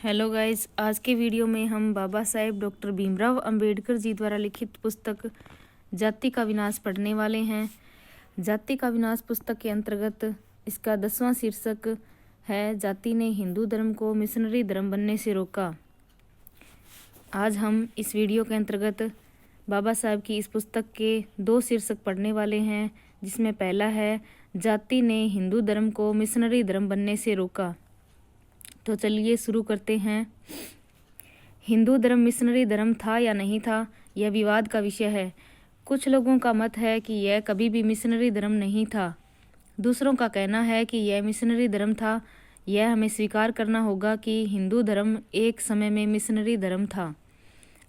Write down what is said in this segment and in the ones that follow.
Hello guys, आज के video में हम बाबा साहेब डॉक्टर भीमराव अंबेडकर जी द्वारा लिखित पुस्तक जाति का विनाश पढ़ने वाले हैं। जाति का विनाश पुस्तक के अंतर्गत इसका 10वां शीर्षक है जाति ने हिंदू धर्म को मिशनरी धर्म बनने से रोका। आज हम इस वीडियो के अंतर्गत बाबा साहेब की इस पुस्तक के 2 शीर्षक पढ़ने वाले हैं, जिसमें पहला है जाति ने हिंदू धर्म को मिशनरी धर्म बनने से रोका। तो चलिए शुरू करते हैं। हिंदू धर्म मिशनरी धर्म था या नहीं था, यह विवाद का विषय है। कुछ लोगों का मत है कि यह कभी भी मिशनरी धर्म नहीं था। दूसरों का कहना है कि यह मिशनरी धर्म था। यह हमें स्वीकार करना होगा कि हिंदू धर्म एक समय में मिशनरी धर्म था।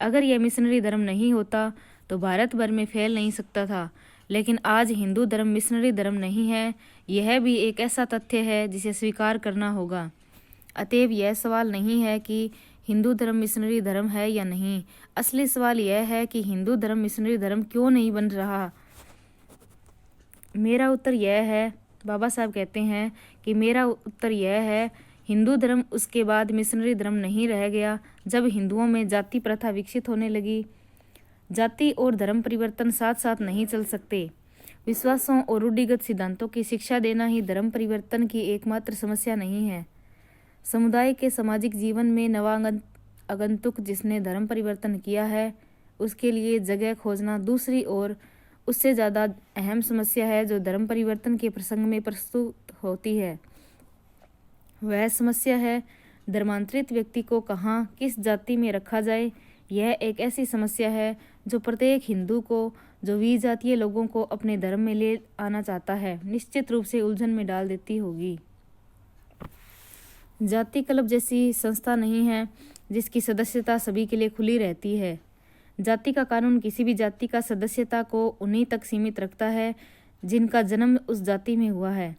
अगर यह मिशनरी धर्म नहीं होता तो भारत भर में फैल नहीं सकता था। लेकिन आज हिंदू धर्म मिशनरी धर्म नहीं है, यह भी एक ऐसा तथ्य है जिसे स्वीकार करना होगा। अतएव यह सवाल नहीं है कि हिंदू धर्म मिशनरी धर्म है या नहीं। असली सवाल यह है कि हिंदू धर्म मिशनरी धर्म क्यों नहीं बन रहा। मेरा उत्तर यह है, बाबा साहब कहते हैं कि मेरा उत्तर यह है, हिंदू धर्म उसके बाद मिशनरी धर्म नहीं रह गया जब हिंदुओं में जाति प्रथा विकसित होने लगी। जाति और धर्म परिवर्तन साथ साथ नहीं चल सकते। विश्वासों और रूढ़िगत सिद्धांतों की शिक्षा देना ही धर्म परिवर्तन की एकमात्र समस्या नहीं है। समुदाय के सामाजिक जीवन में नवागंतुक जिसने धर्म परिवर्तन किया है, उसके लिए जगह खोजना दूसरी और उससे ज़्यादा अहम समस्या है जो धर्म परिवर्तन के प्रसंग में प्रस्तुत होती है। वह समस्या है धर्मांतरित व्यक्ति को कहाँ किस जाति में रखा जाए। यह एक ऐसी समस्या है जो प्रत्येक हिंदू को, जो विजातीय लोगों को अपने धर्म में ले आना चाहता है, निश्चित रूप से उलझन में डाल देती होगी। जाति क्लब जैसी संस्था नहीं है जिसकी सदस्यता सभी के लिए खुली रहती है। जाति का कानून किसी भी जाति का सदस्यता को उन्हीं तक सीमित रखता है जिनका जन्म उस जाति में हुआ है।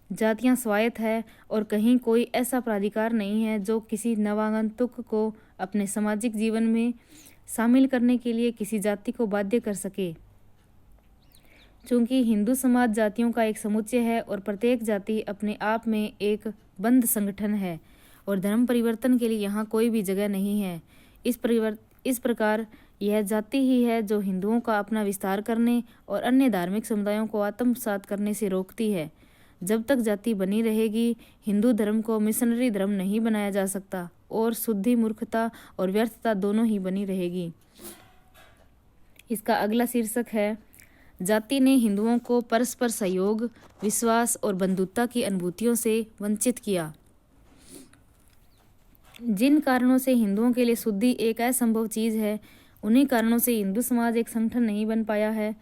जातियां स्वायत्त है और कहीं कोई ऐसा प्राधिकार नहीं है जो किसी नवागंतुक को अपने सामाजिक जीवन में शामिल करने के लिए किसी जाति को बाध्य कर सके। चूंकि हिंदू समाज जातियों का एक समुच्चय है और प्रत्येक जाति अपने आप में एक बंद संगठन है और धर्म परिवर्तन के लिए यहाँ कोई भी जगह नहीं है। इस प्रकार यह जाति ही है जो हिंदुओं का अपना विस्तार करने और अन्य धार्मिक समुदायों को आत्मसात करने से रोकती है। जब तक जाति बनी रहेगी, हिंदू धर्म को मिशनरी धर्म नहीं बनाया जा सकता और शुद्धि, मूर्खता और व्यर्थता दोनों ही बनी रहेगी। इसका अगला शीर्षक है जाति ने हिंदुओं को परस्पर सहयोग, विश्वास और बंधुता की अनुभूतियों से वंचित किया। जिन कारणों से हिंदुओं के लिए शुद्धि एक असंभव चीज है, उन्हीं कारणों से हिंदू समाज एक संगठन नहीं बन पाया है।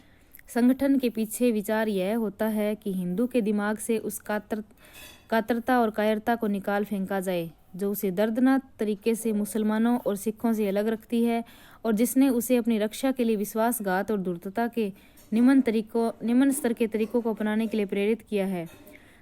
संगठन के पीछे विचार यह होता है कि हिंदू के दिमाग से उस कातरता और कायरता को निकाल फेंका जाए जो उसे दर्दनाक तरीके से मुसलमानों और सिखों से अलग रखती है और जिसने उसे अपनी रक्षा के लिए विश्वासघात और धूर्तता के निम्न स्तर के तरीकों को अपनाने के लिए प्रेरित किया है।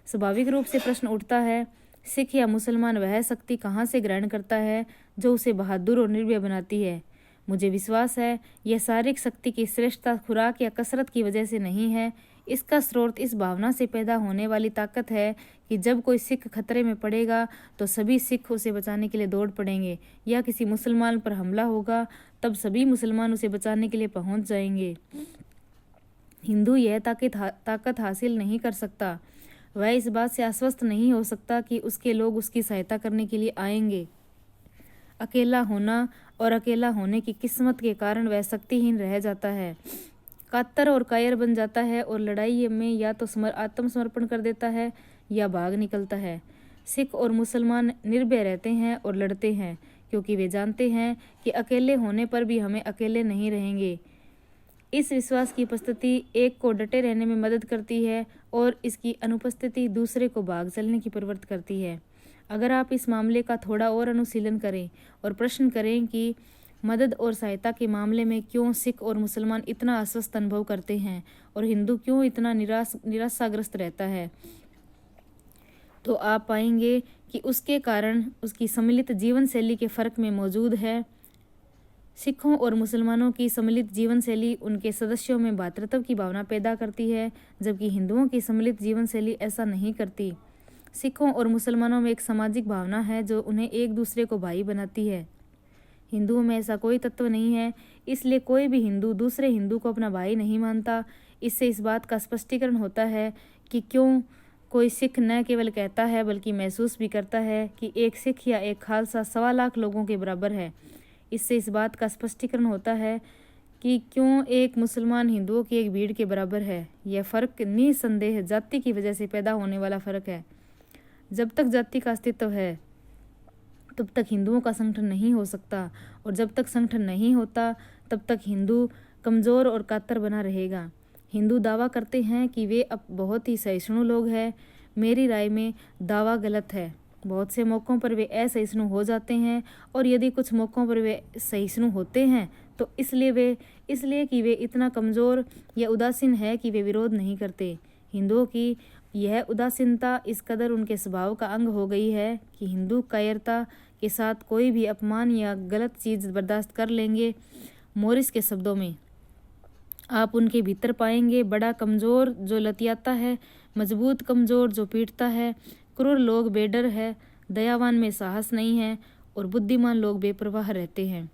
स्वाभाविक रूप से प्रश्न उठता है, सिख या मुसलमान वह शक्ति कहाँ से ग्रहण करता है जो उसे बहादुर और निर्भय बनाती है। मुझे विश्वास है यह शारीरिक शक्ति की श्रेष्ठता खुराक या कसरत की वजह से नहीं है। इसका स्रोत इस भावना से पैदा होने वाली ताकत है कि जब कोई सिख खतरे में पड़ेगा तो सभी सिख उसे बचाने के लिए दौड़ पड़ेंगे, या किसी मुसलमान पर हमला होगा तब सभी मुसलमान उसे बचाने के लिए पहुंच जाएंगे। हिंदू यह ताकत हासिल नहीं कर सकता। वह इस बात से आश्वस्त नहीं हो सकता कि उसके लोग उसकी सहायता करने के लिए आएंगे। अकेला होना और अकेला होने की किस्मत के कारण वह शक्तिहीन रह जाता है, कातर और कायर बन जाता है और लड़ाई में या तो आत्मसमर्पण कर देता है या भाग निकलता है। सिख और मुसलमान निर्भय रहते हैं और लड़ते हैं क्योंकि वे जानते हैं कि अकेले होने पर भी हमें अकेले नहीं रहेंगे। इस विश्वास की उपस्थिति एक को डटे रहने में मदद करती है और इसकी अनुपस्थिति दूसरे को भाग चलने की प्रवृत्ति करती है। अगर आप इस मामले का थोड़ा और अनुशीलन करें और प्रश्न करें कि मदद और सहायता के मामले में क्यों सिख और मुसलमान इतना अस्वस्थ अनुभव करते हैं और हिंदू क्यों इतना निराशाग्रस्त रहता है, तो आप पाएंगे कि उसके कारण उसकी सम्मिलित जीवन शैली के फर्क में मौजूद है। सिखों और मुसलमानों की सम्मिलित जीवन शैली उनके सदस्यों में भ्रातृत्व की भावना पैदा करती है, जबकि हिंदुओं की सम्मिलित जीवन शैली ऐसा नहीं करती। सिखों और मुसलमानों में एक सामाजिक भावना है जो उन्हें एक दूसरे को भाई बनाती है। हिंदुओं में ऐसा कोई तत्व नहीं है, इसलिए कोई भी हिंदू दूसरे हिंदू को अपना भाई नहीं मानता। इससे इस बात का स्पष्टीकरण होता है कि क्यों कोई सिख न केवल कहता है बल्कि महसूस भी करता है कि एक सिख या एक खालसा 1.25 लाख लोगों के बराबर है। इससे इस बात का स्पष्टीकरण होता है कि क्यों एक मुसलमान हिंदुओं की एक भीड़ के बराबर है। यह फ़र्क निसंदेह जाति की वजह से पैदा होने वाला फ़र्क है। जब तक जाति का अस्तित्व है तब तक हिंदुओं का संगठन नहीं हो सकता, और जब तक संगठन नहीं होता तब तक हिंदू कमज़ोर और कातर बना रहेगा। हिंदू दावा करते हैं कि वे अब बहुत ही सहिष्णु लोग हैं। मेरी राय में दावा गलत है। बहुत से मौक़ों पर वे असहिष्णु हो जाते हैं, और यदि कुछ मौक़ों पर वे सहिष्णु होते हैं तो इसलिए कि वे इतना कमज़ोर या उदासीन है कि वे विरोध नहीं करते। हिंदुओं की यह उदासीनता इस कदर उनके स्वभाव का अंग हो गई है कि हिंदू कायरता के साथ कोई भी अपमान या गलत चीज़ बर्दाश्त कर लेंगे। मोरिस के शब्दों में आप उनके भीतर पाएंगे बड़ा कमज़ोर जो लतियाता है, मजबूत कमज़ोर जो पीटता है, क्रूर लोग बेडर है, दयावान में साहस नहीं है, और बुद्धिमान लोग बेपरवाह रहते हैं।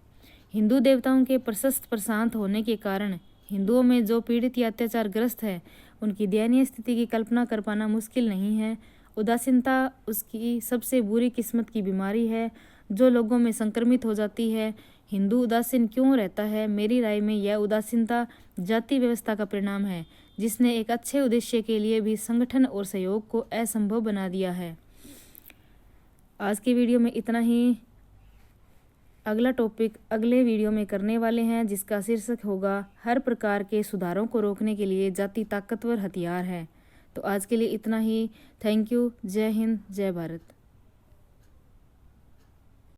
हिंदू देवताओं के प्रशस्त प्रशांत होने के कारण हिंदुओं में जो पीड़ित या अत्याचार ग्रस्त है उनकी दयनीय स्थिति की कल्पना कर पाना मुश्किल नहीं है। उदासीनता उसकी सबसे बुरी किस्मत की बीमारी है जो लोगों में संक्रमित हो जाती है। हिंदू उदासीन क्यों रहता है? मेरी राय में यह उदासीनता जाति व्यवस्था का परिणाम है जिसने एक अच्छे उद्देश्य के लिए भी संगठन और सहयोग को असंभव बना दिया है। आज के वीडियो में इतना ही। अगला टॉपिक अगले वीडियो में करने वाले हैं जिसका शीर्षक होगा हर प्रकार के सुधारों को रोकने के लिए जाति ताकतवर हथियार है। तो आज के लिए इतना ही। Thank you. जय हिंद, जय भारत।